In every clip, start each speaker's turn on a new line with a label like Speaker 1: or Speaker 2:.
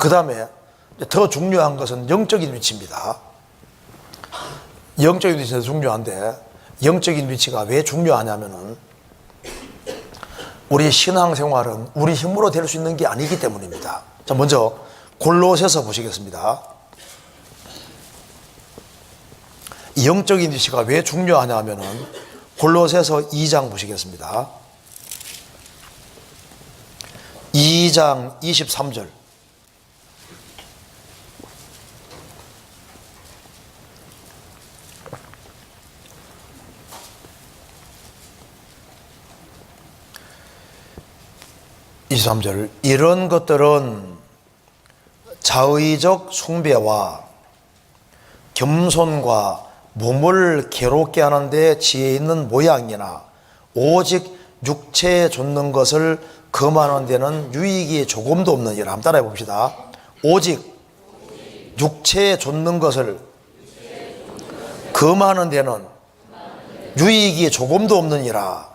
Speaker 1: 그 다음에 더 중요한 것은 영적인 위치입니다. 영적인 위치가 중요한데, 영적인 위치가 왜 중요하냐면은 우리 신앙생활은 우리 힘으로 될 수 있는 게 아니기 때문입니다. 자, 먼저 골로새서 보시겠습니다. 영적인 위치가 왜 중요하냐면은 골로새서 2장 보시겠습니다. 2장 23절. 이런 것들은 자의적 숭배와 겸손과 몸을 괴롭게 하는데 지혜 있는 모양이나 오직 육체에 좇는 것을 금하는 데는 유익이 조금도 없느니라. 한번 따라해 봅시다. 오직 육체에 좇는 것을 금하는 데는 유익이 조금도 없느니라.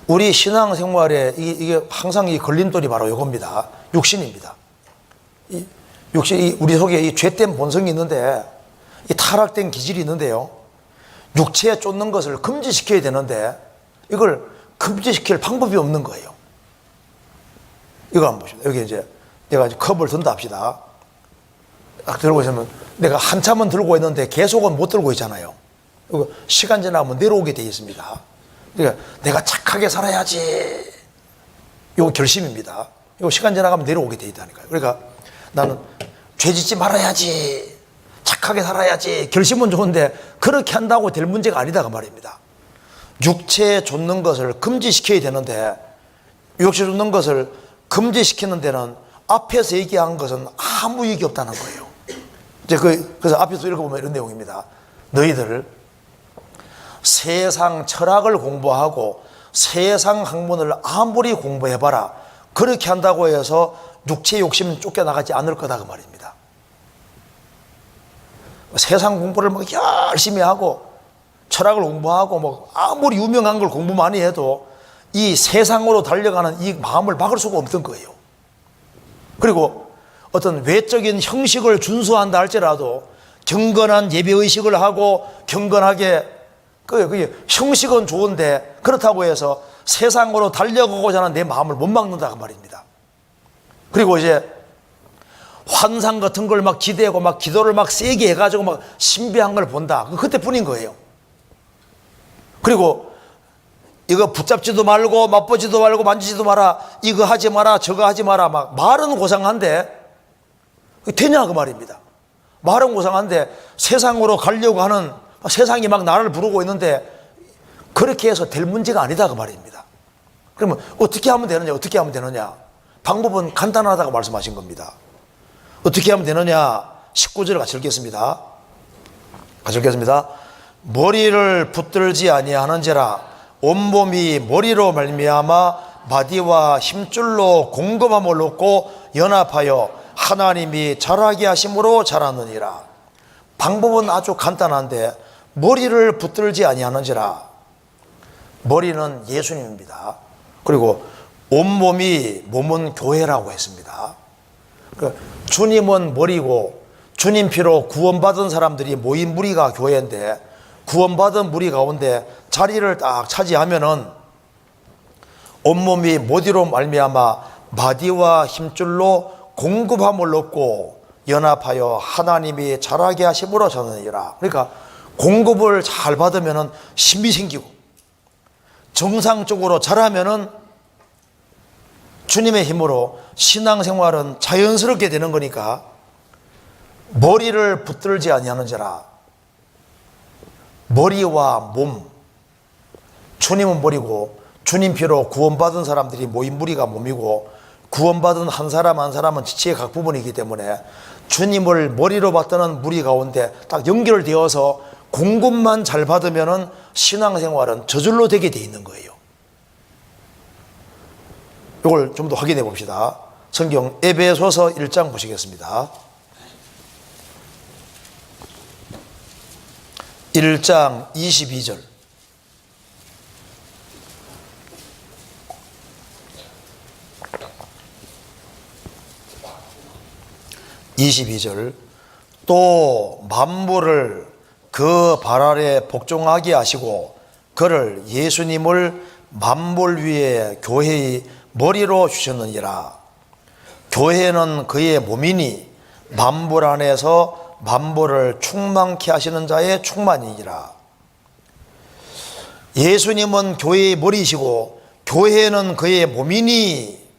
Speaker 1: 우리 신앙생활에 이게 항상 이 걸림돌이 바로 이겁니다. 육신입니다. 육신이 우리 속에 이 죄된 본성이 있는데, 이 타락된 기질이 있는데요, 육체에 쫓는 것을 금지시켜야 되는데 이걸 금지시킬 방법이 없는 거예요. 이거 한번 보시죠. 여기 이제 내가 컵을 든다 합시다. 딱 들고 있으면 내가 한참은 들고 있는데 계속은 못 들고 있잖아요. 이거 시간 지나면 내려오게 되어 있습니다. 그러니까 내가 착하게 살아야지, 이거 결심입니다. 이거 시간 지나가면 내려오게 되어 있다니까요. 그러니까 나는 죄 짓지 말아야지, 착하게 살아야지, 결심은 좋은데 그렇게 한다고 될 문제가 아니다 그 말입니다. 육체에 좇는 것을 금지시켜야 되는데, 육체에 좇는 것을 금지시키는 데는 앞에서 얘기한 것은 아무 이익이 없다는 거예요. 이제 그래서 앞에서 읽어보면 이런 내용입니다. 너희들 세상 철학을 공부하고 세상 학문을 아무리 공부해봐라, 그렇게 한다고 해서 육체 욕심은 쫓겨나가지 않을 거다 그 말입니다. 세상 공부를 막 열심히 하고 철학을 공부하고 뭐 아무리 유명한 걸 공부 많이 해도 이 세상으로 달려가는 이 마음을 막을 수가 없던 거예요. 그리고 어떤 외적인 형식을 준수한다 할지라도 경건한 예배의식을 하고 경건하게, 그게 형식은 좋은데 그렇다고 해서 세상으로 달려가고자 하는 내 마음을 못 막는다 그 말입니다. 그리고 이제 환상 같은 걸 막 기대고 막 기도를 막 세게 해가지고 막 신비한 걸 본다. 그때뿐인 거예요. 그리고 이거 붙잡지도 말고 맛보지도 말고 만지지도 마라, 이거 하지 마라, 저거 하지 마라, 막 말은 고상한데 되냐 그 말입니다. 말은 고상한데 세상으로 가려고 하는, 세상이 막 나를 부르고 있는데 그렇게 해서 될 문제가 아니다 그 말입니다. 그러면 어떻게 하면 되느냐, 어떻게 하면 되느냐? 방법은 간단하다고 말씀하신 겁니다. 어떻게 하면 되느냐? 19절을 같이 읽겠습니다. 같이 읽겠습니다. 머리를 붙들지 아니하는지라 온몸이 머리로 말미암아 마디와 힘줄로 공급함을 얻고 연합하여 하나님이 자라게 하심으로 자라느니라. 방법은 아주 간단한데 머리를 붙들지 아니하는지라. 머리는 예수님입니다. 그리고 온몸이, 몸은 교회라고 했습니다. 주님은 머리고 주님 피로 구원받은 사람들이 모인 무리가 교회인데, 구원받은 무리 가운데 자리를 딱 차지하면은 온몸이 머리로 말미암아 마디와 힘줄로 공급함을 얻고 연합하여 하나님이 자라게 하심으로 자라느니라. 그러니까 공급을 잘 받으면은 힘이 생기고 정상적으로 자라면은 주님의 힘으로 신앙생활은 자연스럽게 되는 거니까 머리를 붙들지 아니하는지라. 머리와 몸, 주님은 머리고 주님 피로 구원받은 사람들이 모인 무리가 몸이고 구원받은 한 사람 한 사람은 지체의 각 부분이기 때문에 주님을 머리로 받드는 무리 가운데 딱 연결되어서 공급만 잘 받으면 신앙생활은 저절로 되게 돼 있는 거예요. 이걸 좀 더 확인해 봅시다. 성경 에베소서 1장 보시겠습니다. 1장 22절. 22절 또 만물을 그 발 아래 복종하게 하시고 그를 예수님을 만물 위에 교회의 머리로 주셨느니라. 교회는 그의 몸이니 만물 안에서 만물을 충만케 하시는 자의 충만이니라. 예수님은 교회의 머리이시고 교회는 그의 몸이니,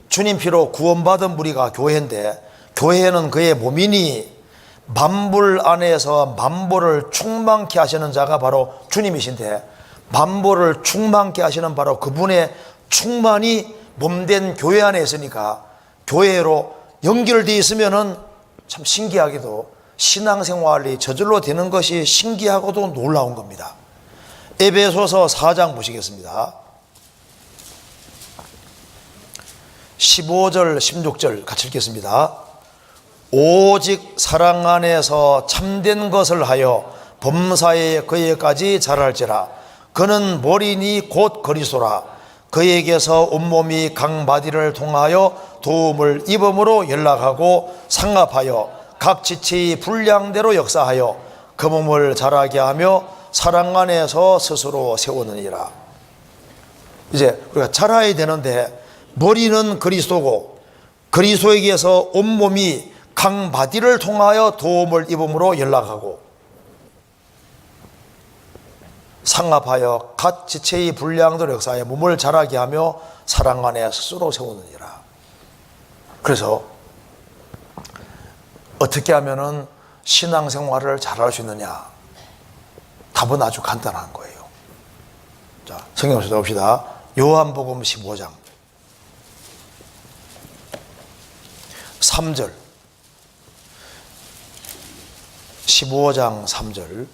Speaker 1: 주님 피로 구원받은 무리가 교회인데 교회는 그의 몸이니 만물 안에서 만물을 충만케 하시는 자가 바로 주님이신데, 만물을 충만케 하시는 바로 그분의 충만이 몸된 교회 안에 있으니까 교회로 연결되어 있으면은 참 신기하게도 신앙생활이 저절로 되는 것이 신기하고도 놀라운 겁니다. 에베소서 4장 보시겠습니다. 15절 16절 같이 읽겠습니다. 오직 사랑 안에서 참된 것을 하여 범사에 그에까지 자랄지라. 그는 머리니 곧 그리스도라. 그에게서 온몸이 각 마디를 통하여 도움을 입음으로 연락하고 상합하여 각 지체의 분량대로 역사하여 그 몸을 자라게 하며 사랑 안에서 스스로 세우느니라. 이제 우리가 자라야 되는데 머리는 그리스도고 그리스도에게서 온몸이 각 마디를 통하여 도움을 입음으로 연락하고 상합하여 각 지체의 분량대로 역사하여 몸을 자라게 하며 사랑 안에 스스로 세우느니라. 그래서 어떻게 하면은 신앙생활을 잘할 수 있느냐? 답은 아주 간단한 거예요. 자, 성경을 찾아봅시다. 요한복음 15장 3절 15장 3절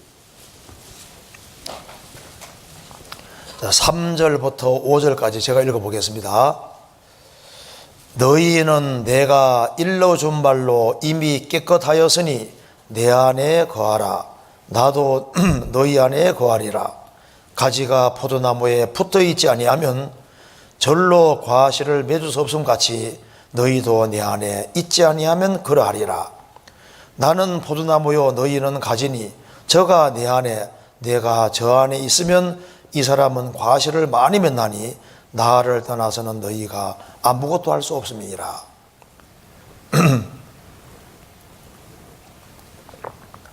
Speaker 1: 3절부터 5절까지 제가 읽어보겠습니다. 너희는 내가 일러준 말로 이미 깨끗하였으니 내 안에 거하라. 나도 너희 안에 거하리라. 가지가 포도나무에 붙어있지 아니하면 절로 과실을 맺을 수 없음 같이 너희도 내 안에 있지 아니하면 그러하리라. 나는 포도나무요 너희는 가지니 저가 내 안에 내가 저 안에 있으면 이 사람은 과실을 많이 맺나니 나를 떠나서는 너희가 아무것도 할 수 없음이니라.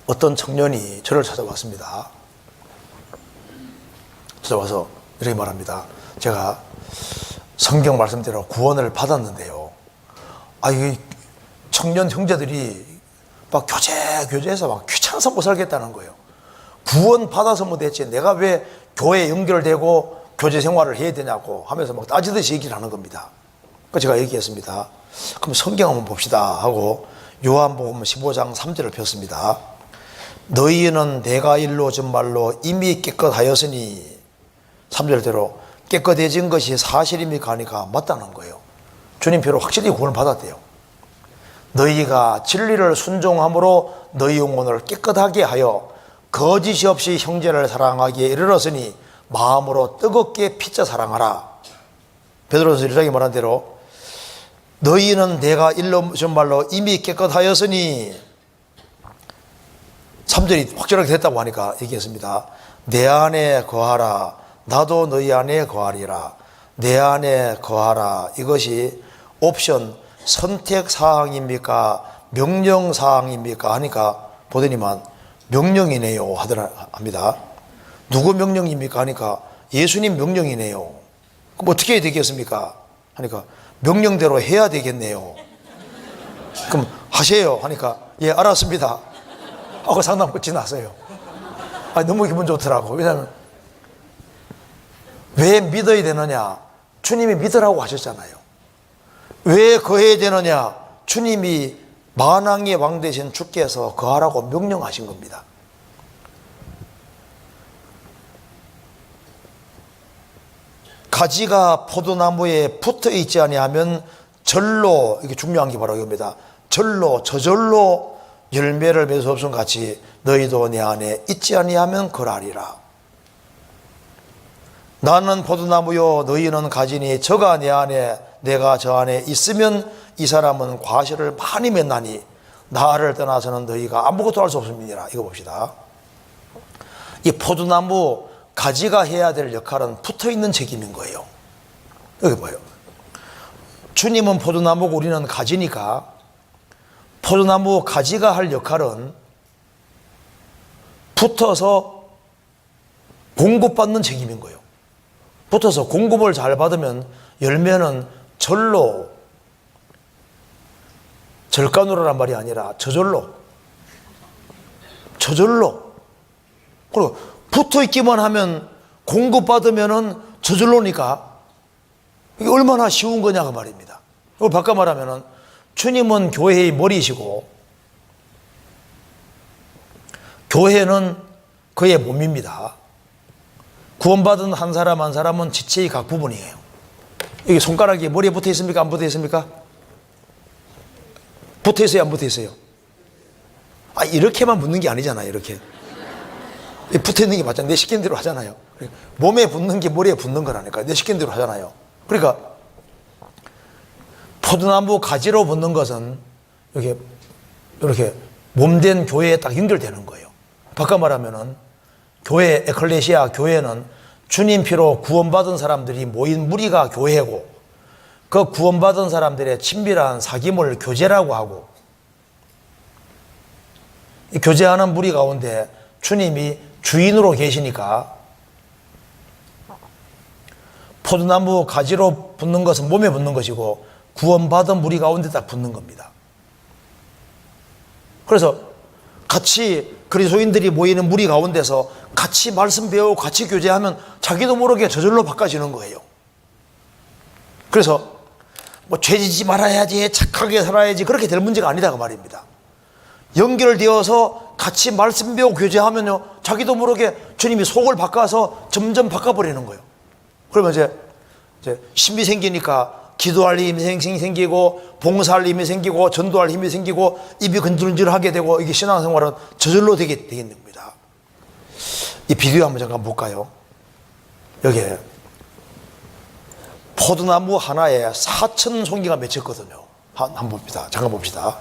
Speaker 1: 어떤 청년이 저를 찾아왔습니다. 찾아와서 이렇게 말합니다. 제가 성경 말씀대로 구원을 받았는데요. 이 청년 형제들이 막 교제해서 막 귀찮아서 못 살겠다는 거예요. 구원 받아서 뭐 됐지 내가 왜 교회에 연결되고 교제 생활을 해야 되냐고 하면서 막 따지듯이 얘기를 하는 겁니다. 그래서 제가 얘기했습니다. 그럼 성경 한번 봅시다 하고 요한복음 15장 3절을 폈습니다. 너희는 내가 일러준 말로 이미 깨끗하였으니 3절대로 깨끗해진 것이 사실입니까 하니까 맞다는 거예요. 주님 피로 확실히 구원을 받았대요. 너희가 진리를 순종함으로 너희 영혼을 깨끗하게 하여 거짓이 없이 형제를 사랑하기에 이르렀으니 마음으로 뜨겁게 피차 사랑하라. 베드로서 1장에 말한 대로 너희는 내가 일러준 말로 이미 깨끗하였으니 3절이 확실하게 됐다고 하니까 얘기했습니다. 내 안에 거하라. 나도 너희 안에 거하리라. 내 안에 거하라. 이것이 옵션 선택사항입니까? 명령사항입니까? 하니까 보더니만 명령이네요 합니다. 누구 명령입니까? 하니까 예수님 명령이네요. 그럼 어떻게 해야 되겠습니까? 하니까 명령대로 해야 되겠네요. 그럼 하세요 하니까 예 알았습니다 하고 상담 끝이 났어요. 너무 기분 좋더라고. 왜냐하면 왜 믿어야 되느냐? 주님이 믿으라고 하셨잖아요. 왜 거해야 되느냐? 주님이 만왕의 왕 되신 주께서 거하라고 명령하신 겁니다. 가지가 포도나무에 붙어 있지 아니하면 절로, 이게 중요한 게 바로 이겁니다. 저절로 열매를 맺을 수 없음 같이 너희도 내 안에 있지 아니하면 그러하리라. 나는 포도나무요 너희는 가지니 저가 내 안에 내가 저 안에 있으면 이 사람은 과실을 많이 맺나니 나를 떠나서는 너희가 아무것도 할 수 없음이니라. 이거 봅시다. 이 포도나무 가지가 해야 될 역할은 붙어있는 책임인 거예요. 여기 봐요. 주님은 포도나무고 우리는 가지니까 포도나무 가지가 할 역할은 붙어서 공급받는 책임인 거예요. 붙어서 공급을 잘 받으면 열매는 절로, 절간으로란 말이 아니라 저절로 그리고 붙어 있기만 하면 공급받으면은 저절로니까 이게 얼마나 쉬운 거냐고 말입니다. 이걸 바꿔 말하면은 주님은 교회의 머리이시고 교회는 그의 몸입니다. 구원받은 한 사람 한 사람은 지체의 각 부분이에요. 이게 손가락이 머리에 붙어 있습니까? 안 붙어 있습니까? 붙어 있어요? 안 붙어 있어요? 이렇게만 붙는 게 아니잖아요. 이렇게 붙어 있는 게 맞잖아요. 내 시키는 대로 하잖아요. 몸에 붙는 게 머리에 붙는 거라니까. 내 시키는 대로 하잖아요. 그러니까 포도나무 가지로 붙는 것은 이렇게 몸된 교회에 딱 연결되는 거예요. 바꿔 말하면은 교회, 에클레시아 교회는 주님 피로 구원받은 사람들이 모인 무리가 교회고 그 구원받은 사람들의 친밀한 사귐을 교제라고 하고 이 교제하는 무리 가운데 주님이 주인으로 계시니까 포도나무 가지로 붙는 것은 몸에 붙는 것이고 구원받은 무리 가운데 딱 붙는 겁니다. 그래서 같이 그리스도인들이 모이는 무리 가운데서 같이 말씀 배우고 같이 교제하면 자기도 모르게 저절로 바꿔지는 거예요. 그래서 뭐 죄지지 말아야지, 착하게 살아야지 그렇게 될 문제가 아니다 그 말입니다. 연결되어서 같이 말씀 배우고 교제하면요 자기도 모르게 주님이 속을 바꿔서 점점 바꿔버리는 거예요. 그러면 이제 힘이 생기니까 기도할 힘이 생기고 봉사할 힘이 생기고 전도할 힘이 생기고 입이 근질근질하게 되고 이게 신앙생활은 저절로 되겠는 겁니다. 이 비디오 한번 잠깐 볼까요? 여기에 포도나무 하나에 4,000송이가 맺혔거든요. 한번 봅니다. 잠깐 봅시다.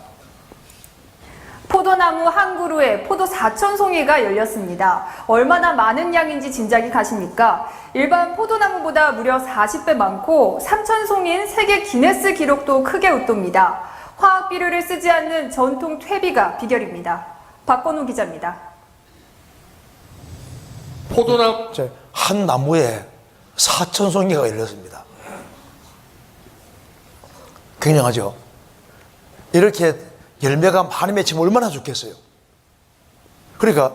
Speaker 2: 포도나무 한 그루에 포도 4,000송이가 열렸습니다. 얼마나 많은 양인지 짐작이 가십니까? 일반 포도나무보다 무려 40배 많고 3,000송인 세계 기네스 기록도 크게 웃돕니다. 화학 비료를 쓰지 않는 전통 퇴비가 비결입니다. 박건우 기자입니다.
Speaker 3: 포도나무
Speaker 1: 한 나무에 4,000송이가 열렸습니다. 굉장하죠? 이렇게 열매가 많이 맺히면 얼마나 좋겠어요. 그러니까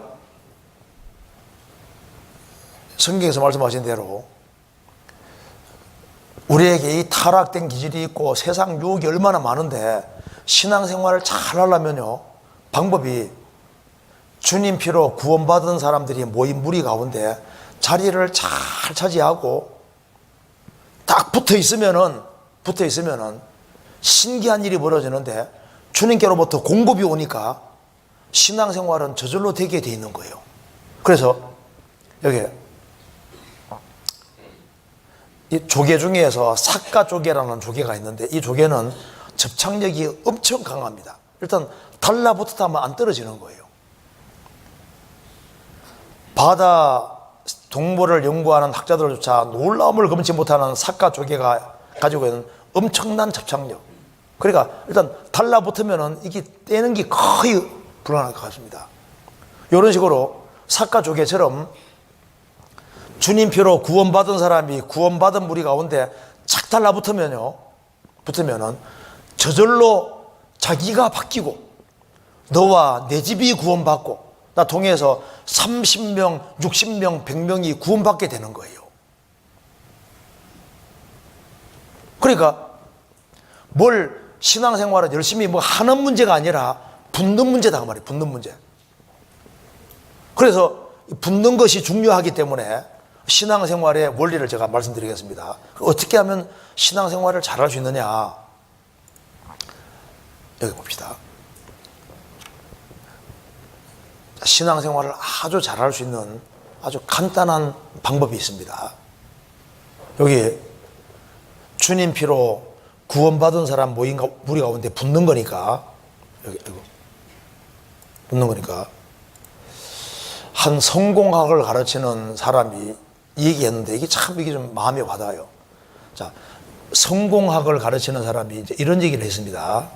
Speaker 1: 성경에서 말씀하신 대로 우리에게 이 타락된 기질이 있고 세상 유혹이 얼마나 많은데 신앙생활을 잘 하려면요 방법이 주님 피로 구원받은 사람들이 모인 무리 가운데 자리를 잘 차지하고 딱 붙어 있으면은 신기한 일이 벌어지는데 주님께로부터 공급이 오니까 신앙생활은 저절로 되게 돼 있는 거예요. 그래서 여기 이 조개 중에서 삭가조개라는 조개가 있는데 이 조개는 접착력이 엄청 강합니다. 일단 달라붙었다 하면 안 떨어지는 거예요. 바다 동물을 연구하는 학자들조차 놀라움을 금치 못하는 삭가조개가 가지고 있는 엄청난 접착력. 그러니까 일단 달라붙으면은 이게 떼는 게 거의 불가능할 것 같습니다. 이런 식으로 삭가조개처럼 주님 피로 구원받은 사람이 구원받은 무리 가운데 착 달라붙으면은 저절로 자기가 바뀌고 너와 내 집이 구원받고 나 통해서 30명, 60명, 100명이 구원받게 되는 거예요. 그러니까 뭘 신앙생활은 열심히 뭐 하는 문제가 아니라 붙는 문제다 그 말이에요. 붙는 문제. 그래서 붙는 것이 중요하기 때문에 신앙생활의 원리를 제가 말씀드리겠습니다. 어떻게 하면 신앙생활을 잘할 수 있느냐. 여기 봅시다. 신앙생활을 아주 잘할 수 있는 아주 간단한 방법이 있습니다. 여기 주님 피로 구원받은 사람 모인 무리 가운데 붙는 거니까 여기 묻는 거니까. 한 성공학을 가르치는 사람이 얘기했는데 이게 좀 마음에 와닿아요. 자, 성공학을 가르치는 사람이 이제 이런 얘기를 했습니다.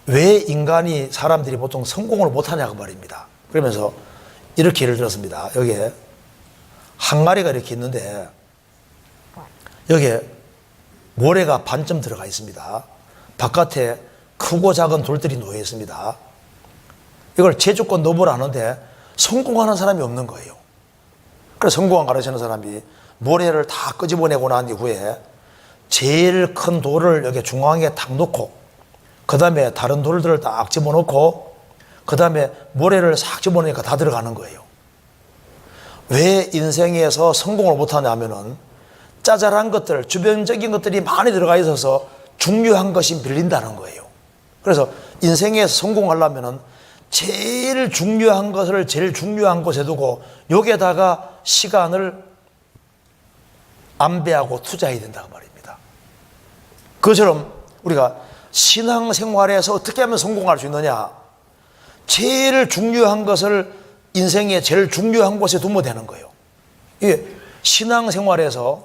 Speaker 1: 왜 인간이 사람들이 보통 성공을 못하냐고 말입니다. 그러면서 이렇게 예를 들었습니다. 여기에 항아리가 이렇게 있는데 여기에 모래가 반쯤 들어가 있습니다. 바깥에 크고 작은 돌들이 놓여 있습니다. 이걸 제주권 너브를 하는데 성공하는 사람이 없는 거예요. 그래서 성공학 가르치는 사람이 모래를 다 끄집어내고 난 이후에 제일 큰 돌을 여기 중앙에 딱 놓고 그 다음에 다른 돌들을 딱 집어넣고 그 다음에 모래를 싹 집어넣으니까 다 들어가는 거예요. 왜 인생에서 성공을 못하냐 하면은 짜잘한 것들, 주변적인 것들이 많이 들어가 있어서 중요한 것이 밀린다는 거예요. 그래서 인생에서 성공하려면은 제일 중요한 것을 제일 중요한 곳에 두고 여기에다가 시간을 안배하고 투자해야 된다고 말입니다. 그것처럼 우리가 신앙생활에서 어떻게 하면 성공할 수 있느냐, 제일 중요한 것을 인생의 제일 중요한 곳에 두면 되는 거예요. 이게 신앙생활에서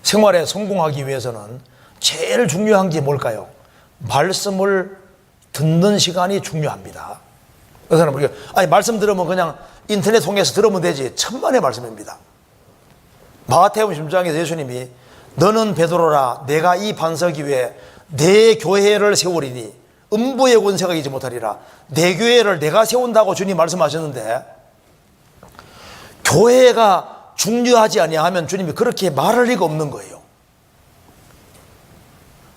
Speaker 1: 생활에 성공하기 위해서는 제일 중요한 게 뭘까요? 말씀을 듣는 시간이 중요합니다. 그래서 우리가 말씀 들으면 그냥 인터넷 통해서 들으면 되지, 천만의 말씀입니다. 마가복음 10장에서 예수님이 너는 베드로라, 내가 이 반석 위에 내 교회를 세우리니 음부의 권세가 이기지 못하리라. 내 교회를 내가 세운다고 주님 말씀하셨는데 교회가 중요하지 아니하면 주님이 그렇게 말할 리가 없는 거예요.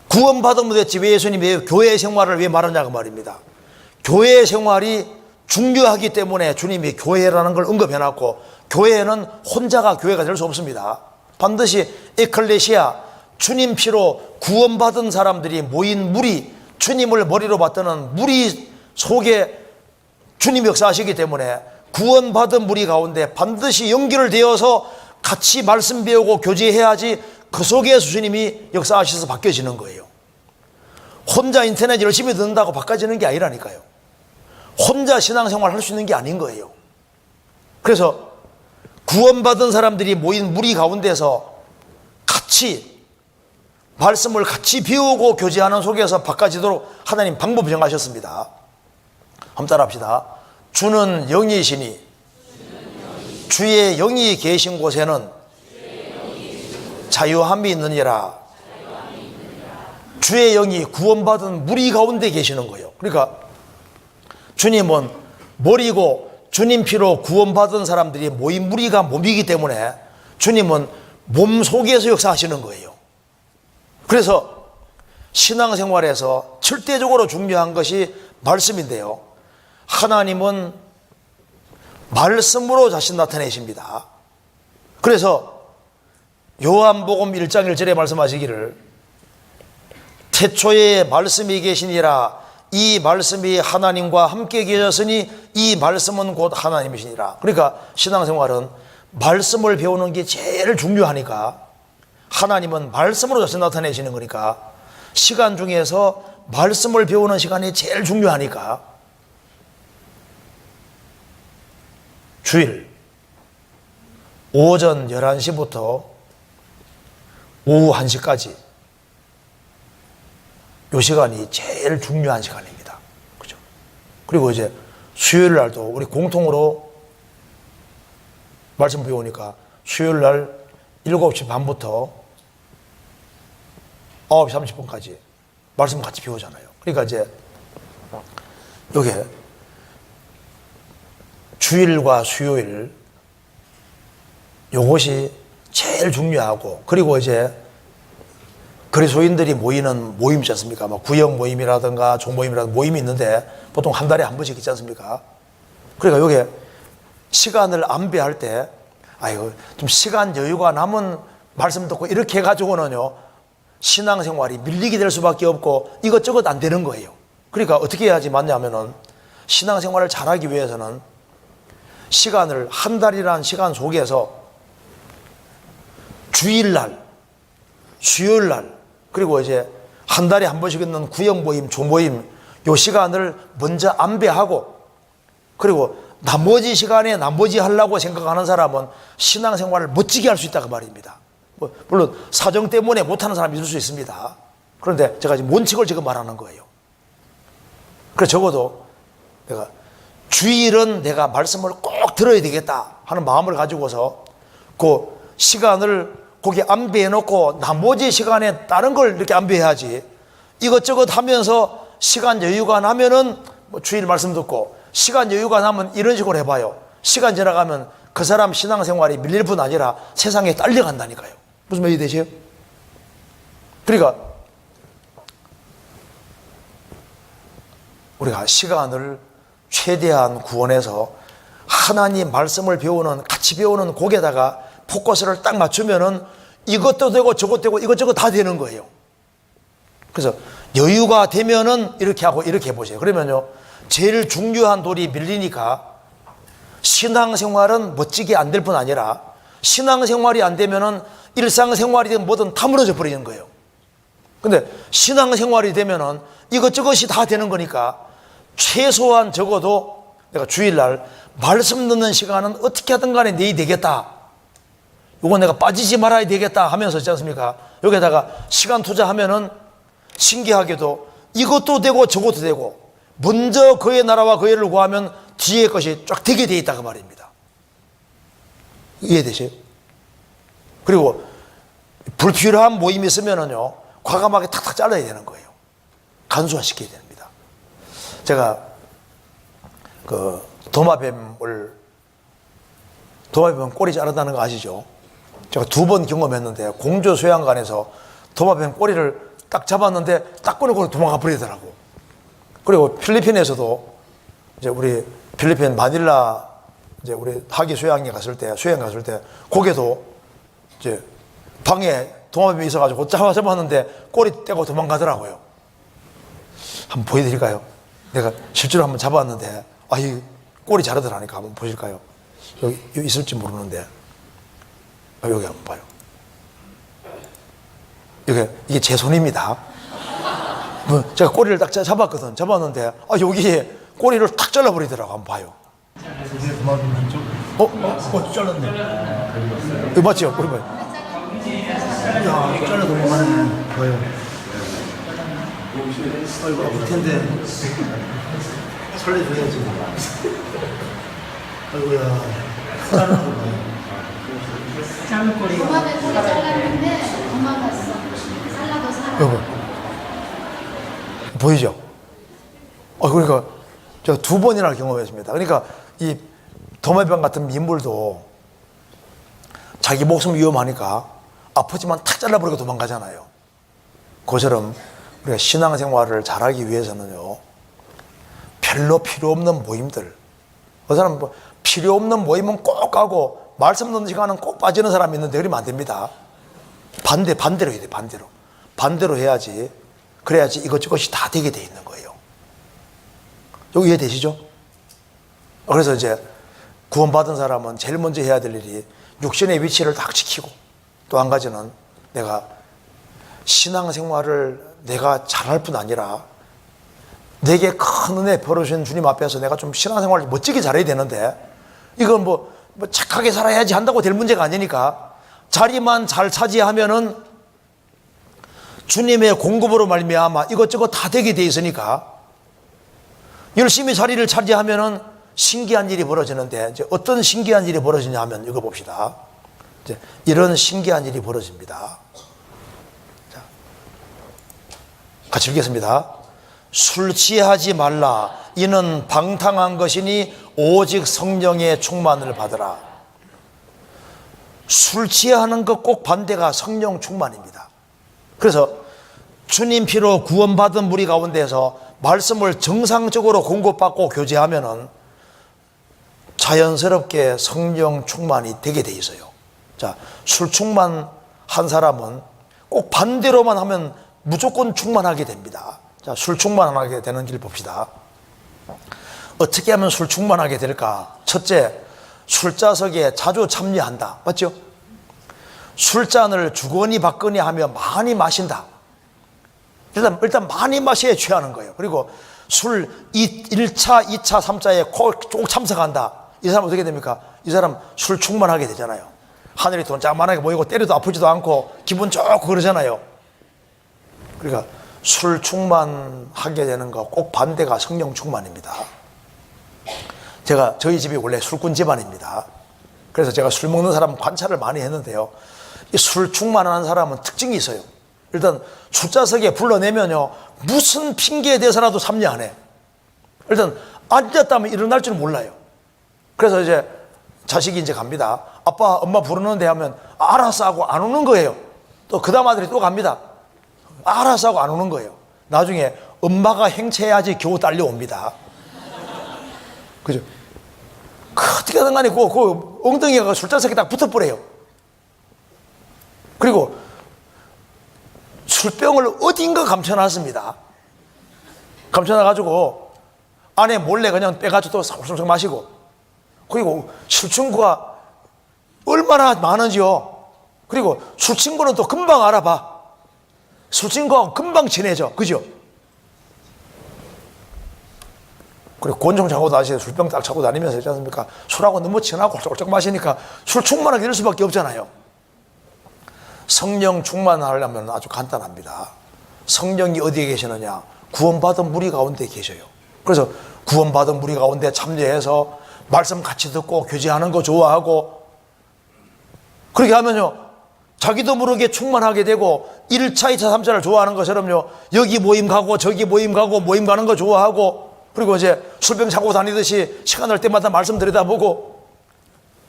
Speaker 1: 구원받으면 됐지 왜 예수님이 교회 생활을 왜 말하냐고 말입니다. 교회 생활이 중요하기 때문에 주님이 교회라는 걸 언급해놨고, 교회는 혼자가 교회가 될 수 없습니다. 반드시 에클레시아, 주님 피로 구원받은 사람들이 모인 무리, 주님을 머리로 받드는 무리 속에 주님이 역사하시기 때문에 구원받은 무리 가운데 반드시 연결되어서 같이 말씀 배우고 교제해야지 그 속에서 주님이 역사하셔서 바뀌어지는 거예요. 혼자 인터넷 열심히 듣는다고 바꿔지는 게 아니라니까요. 혼자 신앙생활 할 수 있는 게 아닌 거예요. 그래서 구원받은 사람들이 모인 무리 가운데서 같이 말씀을 같이 배우고 교제하는 속에서 바꿔지도록 하나님 방법을 정하셨습니다. 한번 따라합시다. 주는 영이시니 주의 영이 계신 곳에는 자유함이 있느니라. 주의 영이 구원받은 무리 가운데 계시는 거예요. 그러니까 주님은 머리고 주님 피로 구원받은 사람들이 모인 무리가 몸이기 때문에 주님은 몸 속에서 역사하시는 거예요. 그래서 신앙생활에서 절대적으로 중요한 것이 말씀인데요, 하나님은 말씀으로 자신 나타내십니다. 그래서 요한복음 1장 1절에 말씀하시기를 태초에 말씀이 계시니라, 이 말씀이 하나님과 함께 계셨으니 이 말씀은 곧 하나님이시니라. 그러니까 신앙생활은 말씀을 배우는 게 제일 중요하니까, 하나님은 말씀으로 자신 나타내시는 거니까 시간 중에서 말씀을 배우는 시간이 제일 중요하니까 주일 오전 11시부터 오후 1시까지 이 시간이 제일 중요한 시간입니다. 그죠? 그리고 이제 수요일 날도 우리 공통으로 말씀 배우니까 수요일 날 7시 반부터 9시 30분까지 말씀 같이 배우잖아요. 그러니까 이제 여기에 주일과 수요일 요것이 제일 중요하고, 그리고 이제 그리스도인들이 모이는 모임이 있지 않습니까? 뭐 구역 모임이라든가 종모임이라든가 모임이 있는데 보통 한 달에 한 번씩 있지 않습니까? 그러니까 여기에 시간을 안배할 때 좀 시간 여유가 남은 말씀 듣고 이렇게 해가지고는요 신앙생활이 밀리게 될 수밖에 없고 이것저것 안 되는 거예요. 그러니까 어떻게 해야지 맞냐면은 신앙생활을 잘하기 위해서는 시간을 한 달이라는 시간 속에서 주일날, 수요일날, 그리고 이제 한 달에 한 번씩 있는 구역 모임, 조모임 요 시간을 먼저 안배하고, 그리고 나머지 시간에 나머지 하려고 생각하는 사람은 신앙생활을 멋지게 할 수 있다 그 말입니다. 물론 사정 때문에 못하는 사람이 있을 수 있습니다. 그런데 제가 지금 원칙을 지금 말하는 거예요. 그래서 적어도 내가 주일은 내가 말씀을 꼭 들어야 되겠다 하는 마음을 가지고서 그 시간을 거기 안배해 놓고 나머지 시간에 다른 걸 이렇게 안배해야지, 이것저것 하면서 시간 여유가 나면은 뭐 주일 말씀 듣고, 시간 여유가 나면 이런 식으로 해봐요. 시간 지나가면 그 사람 신앙생활이 밀릴 뿐 아니라 세상에 딸려간다니까요. 무슨 말이 되세요? 그러니까 우리가 시간을 최대한 구원해서 하나님 말씀을 배우는, 같이 배우는 곡에다가 포커스를 딱 맞추면은 이것도 되고 저것도 되고 이것저것 다 되는 거예요. 그래서 여유가 되면은 이렇게 하고 이렇게 해보세요. 그러면요, 제일 중요한 돌이 밀리니까 신앙생활은 멋지게 안 될 뿐 아니라 신앙생활이 안 되면은 일상생활이든 뭐든 다 무너져 버리는 거예요. 근데 신앙생활이 되면은 이것저것이 다 되는 거니까 최소한 적어도 내가 주일날 말씀 듣는 시간은 어떻게 하든 간에 내야 되겠다, 이거 내가 빠지지 말아야 되겠다 하면서 있지 않습니까? 여기다가 시간 투자하면은 신기하게도 이것도 되고 저것도 되고, 먼저 그의 나라와 그의 일을 구하면 뒤에 것이 쫙 되게 돼 있다 그 말입니다. 이해되세요? 그리고 불필요한 모임이 있으면은요, 과감하게 탁탁 잘라야 되는 거예요. 간소화시켜야 됩니다. 제가 그 도마뱀 꼬리 자른다는 거 아시죠? 제가 2번 경험했는데, 공조 수양관에서 도마뱀 꼬리를 딱 잡았는데 딱 꺼내고 도망가 버리더라고. 그리고 필리핀에서도 이제 우리 필리핀 마닐라 이제 우리 학위 수양 갔을 때 거기도 이제 방에 도마뱀이 있어가지고 잡았는데 꼬리 떼고 도망가더라고요. 한번 보여드릴까요? 내가 실제로 한번 잡았는데, 이 꼬리 자르더라니까. 한번 보실까요? 여기 있을지 모르는데, 여기 한번 봐요. 이게 제 손입니다. 제가 꼬리를 딱 잡았거든. 잡았는데 여기에 꼬리를 탁 잘라버리더라고. 한번 봐요. 잘랐네. 이거 맞죠? 꼬리 봐요. 야, 잘라 도망가는 거예요. 아이고, 아플 텐데 살려줘야지. 아이고야, 자르는 거 봐요.
Speaker 3: 작은 꼬리. 도마뱀 꼬리 잘랐는데 도망갔어. 살라도 살아.
Speaker 1: 여보, 보이죠? 그러니까 제가 2번이나 경험했습니다. 그러니까 이 도마뱀 같은 민물도 자기 목숨 위험하니까 아프지만 탁 잘라버리고 도망가잖아요. 그처럼 우리가 신앙생활을 잘하기 위해서는요, 별로 필요 없는 모임들, 그 사람 필요 없는 모임은 꼭 가고 말씀 듣는 시간은 꼭 빠지는 사람이 있는데 그러면 안 됩니다. 반대로 해야 돼. 반대로 해야지. 그래야지 이것저것이 다 되게 돼 있는 거예요. 여기 이해되시죠? 그래서 이제 구원받은 사람은 제일 먼저 해야 될 일이 육신의 위치를 딱 지키고, 또 한 가지는 내가 신앙생활을 내가 잘할 뿐 아니라 내게 큰 은혜 벌어주신 주님 앞에서 내가 좀 신앙생활을 멋지게 잘해야 되는데, 이건 뭐 착하게 살아야지 한다고 될 문제가 아니니까 자리만 잘 차지하면은 주님의 공급으로 말미암아 이것저것 다 되게 돼 있으니까 열심히 자리를 차지하면은 신기한 일이 벌어지는데, 이제 어떤 신기한 일이 벌어지냐 하면 이거 봅시다. 이제 이런 신기한 일이 벌어집니다. 자, 같이 읽겠습니다. 술 취하지 말라. 이는 방탕한 것이니 오직 성령의 충만을 받으라. 술 취하는 것 꼭 반대가 성령 충만입니다. 그래서 주님 피로 구원받은 무리 가운데서 말씀을 정상적으로 공급받고 교제하면은 자연스럽게 성령 충만이 되게 돼 있어요. 자, 술 충만한 사람은 꼭 반대로만 하면 무조건 충만하게 됩니다. 자, 술 충만하게 되는 길 봅시다. 어떻게 하면 술 충만하게 될까? 첫째, 술자석에 자주 참여한다. 맞죠? 술잔을 주거니 받거니 하며 많이 마신다. 일단 많이 마셔야 취하는 거예요. 그리고 술 1차, 2차, 3차에 꼭 참석한다. 이 사람 어떻게 됩니까? 이 사람 술 충만하게 되잖아요. 하늘이 돈짝만하게 모이고 때려도 아프지도 않고 기분 좋고 그러잖아요. 그러니까 술 충만하게 되는 거 꼭 반대가 성령 충만입니다. 저희 집이 원래 술꾼 집안입니다. 그래서 제가 술 먹는 사람 관찰을 많이 했는데요. 이 술 충만한 사람은 특징이 있어요. 일단 숫자석에 불러내면요, 무슨 핑계에 대해서라도 참여 안 해. 일단 앉았다면 일어날 줄 몰라요. 그래서 이제 자식이 이제 갑니다. 아빠, 엄마 부르는데 하면 알았어 하고 안 오는 거예요. 또 그 다음 아들이 또 갑니다. 알았어 하고 안 오는 거예요. 나중에 엄마가 행체해야지 겨우 딸려옵니다. 그죠? 어떻게든 간에 그 엉덩이가 술자석에 딱 붙어버려요. 그리고 술병을 어딘가 감춰놨습니다. 감춰놔가지고 안에 몰래 그냥 빼가지고 또 살살 마시고, 그리고 술 친구가 얼마나 많은지요. 그리고 술 친구는 또 금방 알아봐. 술 친구하고 금방 친해져. 그죠? 그리고 곤충 차고 다니시는 술병 딱 차고 다니면서 있지 않습니까? 술하고 너무 친하고 홀쩍홀쩍 마시니까 술 충만하게 될 수밖에 없잖아요. 성령 충만하려면 아주 간단합니다. 성령이 어디에 계시느냐? 구원받은 무리 가운데 계셔요. 그래서 구원받은 무리 가운데 참여해서 말씀 같이 듣고 교제하는 거 좋아하고, 그렇게 하면요, 자기도 모르게 충만하게 되고 1차, 2차, 3차를 좋아하는 것처럼요, 여기 모임 가고 저기 모임 가고 모임 가는 거 좋아하고, 그리고 이제 술병 차고 다니듯이 시간 날 때마다 말씀 들여다보고,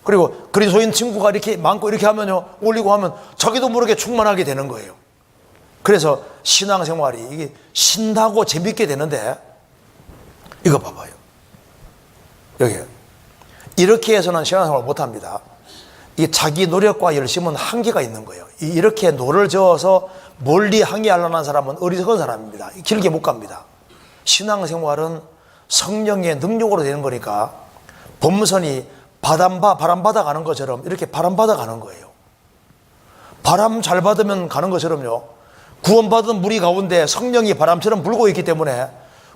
Speaker 1: 그리고 그리스도인 친구가 이렇게 많고 이렇게 하면요, 올리고 하면 자기도 모르게 충만하게 되는 거예요. 그래서 신앙생활이 이게 신나고 재밌게 되는데, 이거 봐봐요. 여기 이렇게 해서는 신앙생활 못합니다. 이 자기 노력과 열심은 한계가 있는 거예요. 이렇게 노를 저어서 멀리 항해하려는 사람은 어리석은 사람입니다. 길게 못 갑니다. 신앙생활은 성령의 능력으로 되는 거니까 범선이 바람 받아 가는 것처럼 이렇게 바람 받아 가는 거예요. 바람 잘 받으면 가는 것처럼요, 구원받은 무리 가운데 성령이 바람처럼 불고 있기 때문에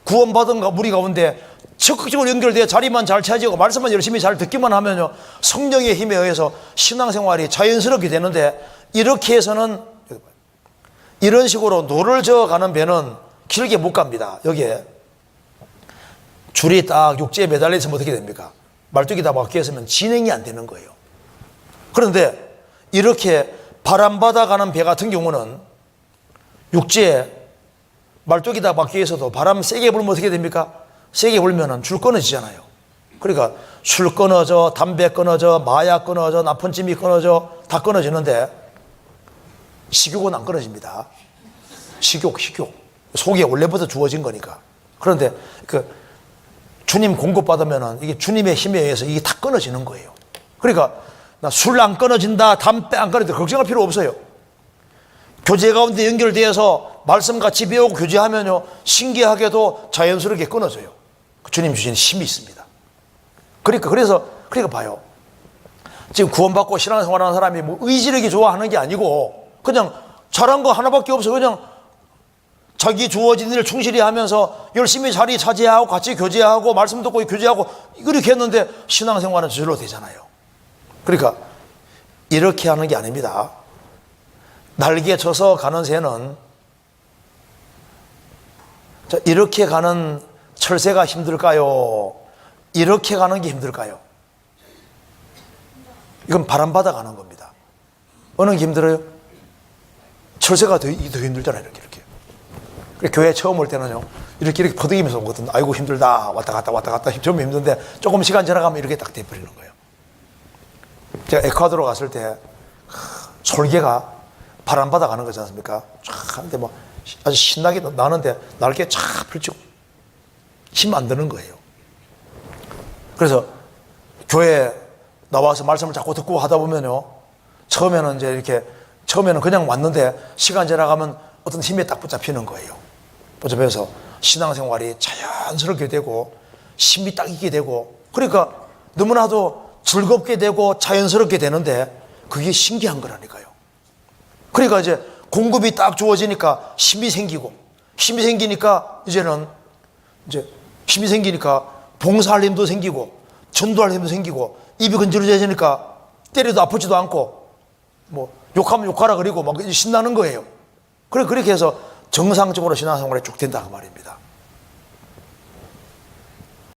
Speaker 1: 구원받은 무리 가운데 적극적으로 연결되어 자리만 잘 차지하고 말씀만 열심히 잘 듣기만 하면요, 성령의 힘에 의해서 신앙생활이 자연스럽게 되는데, 이렇게 해서는 이런 식으로 노를 저어가는 배는 길게 못 갑니다. 여기에 줄이 딱 육지에 매달려 있으면 어떻게 됩니까? 말뚝이 다 막혀 있으면 진행이 안 되는 거예요. 그런데 이렇게 바람 받아가는 배 같은 경우는 육지에 말뚝이 다 막혀 있어도 바람 세게 불면 어떻게 됩니까? 세게 불면은 줄 끊어지잖아요. 그러니까 술 끊어져, 담배 끊어져, 마약 끊어져, 나쁜찜이 끊어져, 다 끊어지는데 식욕은 안 끊어집니다. 식욕. 속에 원래부터 주어진 거니까. 그런데 주님 공급받으면은 이게 주님의 힘에 의해서 이게 다 끊어지는 거예요. 그러니까 나 술 안 끊어진다, 담배 안 끊어진다, 걱정할 필요 없어요. 교제 가운데 연결되어서 말씀 같이 배우고 교제하면요, 신기하게도 자연스럽게 끊어져요. 주님 주신 힘이 있습니다. 그래서 봐요. 지금 구원받고 신앙생활하는 사람이 뭐 의지력이 좋아하는 게 아니고 그냥 잘한 거 하나밖에 없어. 그냥 자기 주어진 일을 충실히 하면서 열심히 자리 차지하고 같이 교제하고 말씀 듣고 교제하고 이렇게 했는데 신앙생활은 저절로 되잖아요. 그러니까 이렇게 하는 게 아닙니다. 날개 쳐서 가는 새는 이렇게 가는 철새가 힘들까요? 이렇게 가는 게 힘들까요? 이건 바람 받아 가는 겁니다. 어느 게 힘들어요? 철새가 더 힘들잖아요. 이렇게. 교회 처음 올 때는요, 이렇게 퍼득이면서 오거든. 아이고 힘들다. 왔다 갔다 좀 힘든데 조금 시간 지나가면 이렇게 딱 돼버리는 거예요. 제가 에콰도르 갔을 때 솔개가 바람 받아 가는 거지 않습니까? 쫙 하는데 뭐 아주 신나게 나는데 날개 쫙 펼치고 힘 안 드는 거예요. 그래서 교회 나와서 말씀을 자꾸 듣고 하다 보면요, 처음에는 그냥 왔는데 시간 지나가면 어떤 힘에 딱 붙잡히는 거예요. 붙잡혀서 신앙생활이 자연스럽게 되고 힘이 딱 있게 되고, 그러니까 너무나도 즐겁게 되고 자연스럽게 되는데 그게 신기한 거라니까요. 그러니까 이제 공급이 딱 주어지니까 힘이 생기고 힘이 생기니까 이제는 이제 힘이 생기니까 봉사할 힘도 생기고 전도할 힘도 생기고 입이 건드려지니까 때려도 아프지도 않고 뭐 욕하면 욕하라 그리고 막 신나는 거예요. 그렇게 해서 정상적으로 신앙생활에 쭉 된다 그 말입니다.